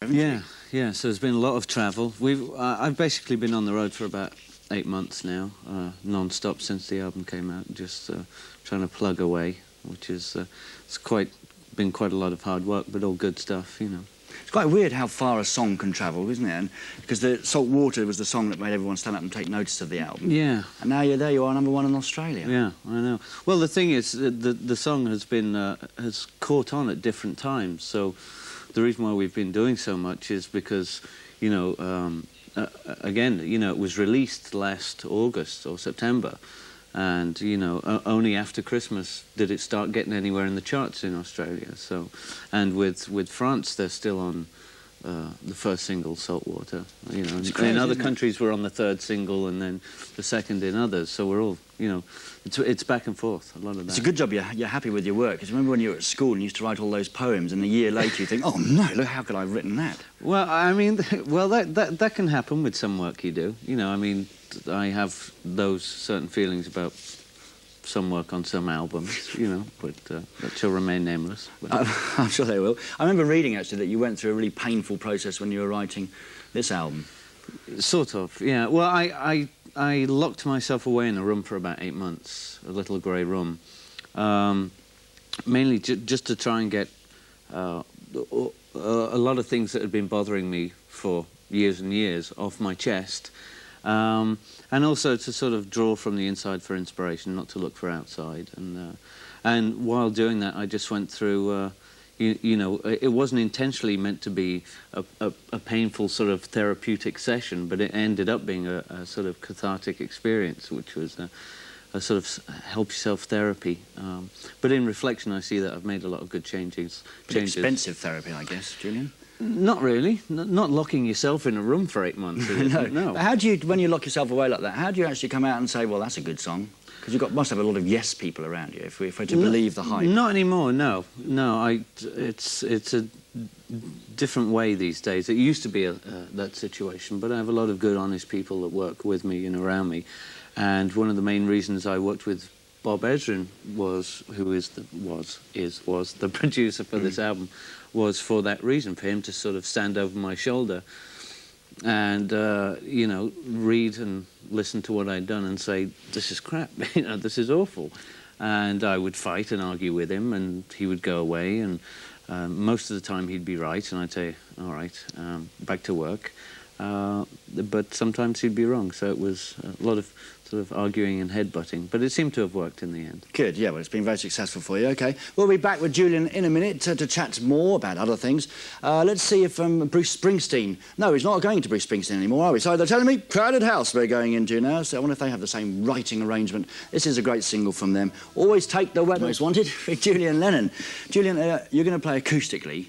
haven't you? Yeah, yeah. So there's been a lot of travel. I've basically been on the road for about 8 months now, non-stop since the album came out, just trying to plug away, which is it's been quite a lot of hard work, but all good stuff, you know. It's quite weird how far a song can travel, isn't it? And because the Salt Water was the song that made everyone stand up and take notice of the album. Yeah. And now you're there, you are #1 in Australia. Yeah, I know. Well, the thing is, the song has been has caught on at different times. So the reason why we've been doing so much is because, you know, again, you know, it was released last August or September. And, you know, only after Christmas did it start getting anywhere in the charts in Australia. So, and with France, they're still on the first single, Saltwater. You know, crazy, in other countries, we're on the third single and then the second in others. So we're all, you know, it's back and forth, a lot of that. It's a good job you're happy with your work, because remember when you were at school and you used to write all those poems, and a year later you think, oh no, look, how could I have written that? Well, I mean, well, that can happen with some work you do. You know, I mean, I have those certain feelings about some work on some albums, you know, but that shall remain nameless. I'm sure they will. I remember reading, actually, that you went through a really painful process when you were writing this album. Sort of, yeah. Well, I locked myself away in a room for about 8 months, a little grey room, mainly just to try and get a lot of things that had been bothering me for years and years off my chest. And also to sort of draw from the inside for inspiration, not to look for outside. And while doing that, I just went through, you know, it wasn't intentionally meant to be a painful sort of therapeutic session, but it ended up being a sort of cathartic experience, which was a sort of help yourself therapy. But in reflection, I see that I've made a lot of good changes. Expensive therapy, I guess, Julian. Not really. Not locking yourself in a room for 8 months. No. How do you, when you lock yourself away like that, how do you actually come out and say, well, that's a good song? Because you must have a lot of yes people around you, if we're to believe the hype. Not anymore, no. No, it's a different way these days. It used to be that situation, but I have a lot of good, honest people that work with me and around me. And one of the main reasons I worked with Bob Ezrin was the producer for this album, was for that reason, for him to sort of stand over my shoulder and, you know, read and listen to what I'd done and say, this is crap, you know, this is awful. And I would fight and argue with him, and he would go away, and most of the time he'd be right, and I'd say, all right, back to work. But sometimes he'd be wrong, so it was a lot of sort of arguing and headbutting, but it seemed to have worked in the end. Good, yeah, well, it's been very successful for you. OK, we'll be back with Julian in a minute to chat more about other things. Let's see if Bruce Springsteen... No, he's not going to Bruce Springsteen anymore, are we? So they're telling me Crowded House we're going into now, so I wonder if they have the same writing arrangement. This is a great single from them. Always Take the Weather Is Wanted with Julian Lennon. Julian, you're going to play acoustically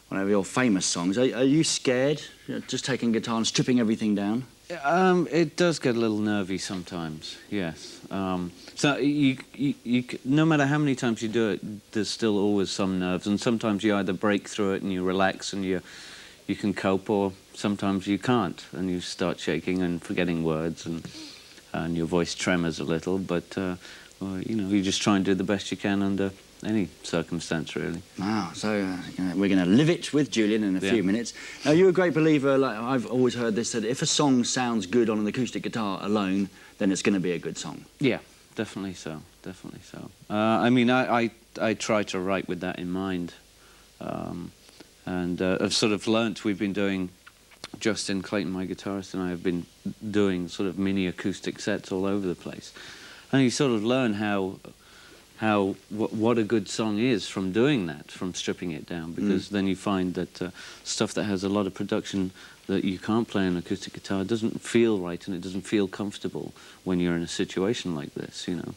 one of your famous songs. Are you scared, just taking guitar and stripping everything down? It does get a little nervy sometimes, yes. So you no matter how many times you do it, there's still always some nerves, and sometimes you either break through it and you relax and you can cope, or sometimes you can't and you start shaking and forgetting words and your voice tremors a little, but well, you know, you just try and do the best you can under any circumstance, really. Wow, so we're going to live it with Julian in a few minutes. Now, you're a great believer, like I've always heard this, that if a song sounds good on an acoustic guitar alone, then it's going to be a good song. Yeah, definitely so, definitely so. I mean, I try to write with that in mind. And I've sort of learnt, we've been doing, Justin Clayton, my guitarist, and I have been doing sort of mini acoustic sets all over the place. And you sort of learn what a good song is from doing that, from stripping it down, because then you find that stuff that has a lot of production that you can't play on acoustic guitar doesn't feel right, and it doesn't feel comfortable when you're in a situation like this, you know.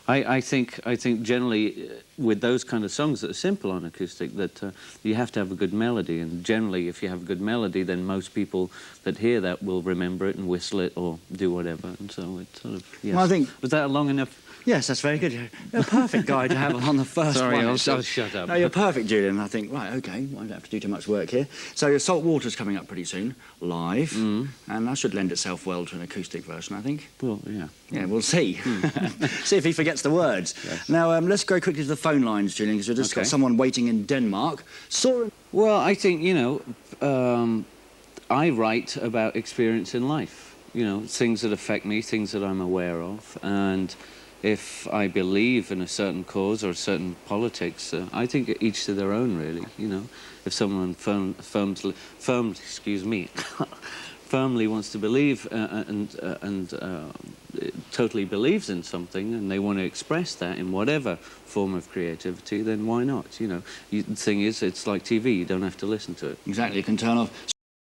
I think generally with those kind of songs that are simple on acoustic, that you have to have a good melody, and generally if you have a good melody, then most people that hear that will remember it and whistle it or do whatever, and so it's sort of, yes. Well, I think... Was that a long enough... Yes, that's very good. You're a perfect guy to have on the first Sorry, one. I'll shut up. No, you're perfect, Julian. I think, right, OK, I don't have to do too much work here. So your Salt Water's coming up pretty soon, live, and that should lend itself well to an acoustic version, I think. Well, yeah. Yeah, we'll see. See if he forgets the words. Yes. Now, let's go quickly to the phone lines, Julian, because we've just got someone waiting in Denmark. Soren, Well, I think, you know, I write about experience in life, you know, things that affect me, things that I'm aware of, and if I believe in a certain cause or a certain politics, I think each to their own, really, you know. If someone excuse me, firmly wants to believe and totally believes in something, and they want to express that in whatever form of creativity, then why not? You know, the thing is, it's like TV, you don't have to listen to it. Exactly, you can turn off.